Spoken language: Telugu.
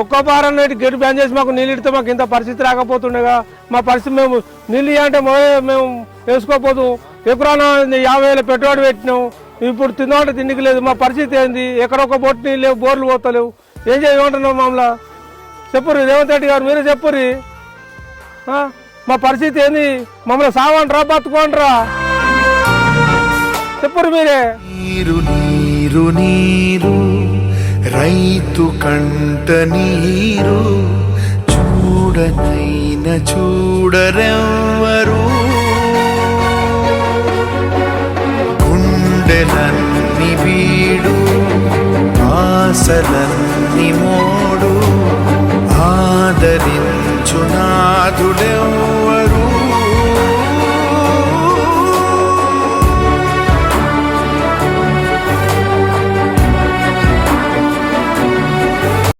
ఒక్క వారం నాటి గేటు బ్యాన్ చేసి మాకు నీళ్ళు ఇడితే మాకు ఇంత పరిస్థితి రాకపోతుండేగా. మా పరిస్థితి మేము నీళ్ళు అంటే మేము వేసుకోపోదు. ఎకరాన 50,000 పెట్టుబడి పెట్టినాం, ఇప్పుడు తిందామంటే తిండికి లేదు. మా పరిస్థితి ఏంది? ఎక్కడొక్క బొట్టు నీళ్ళు లేవు, బోర్లు పోతలేవు. ఏం చేయమంటున్నావు మమ్మల్ని? చెప్పుర్రి రేవంత్ రెడ్డి గారు, మీరే చెప్పుర్రి. మా పరిస్థితి ఏంది? మమ్మల్ని సావంట్రా బతుకోంట్రా? చెప్పుర్రి మీరే. నీరు నీరు నీరు రైతు కంట నీరు చూడనైన చూడరెవ్వరు. గుండెలన్నీ వీడు ఆశలన్నీ మోడు ఆదరించు నా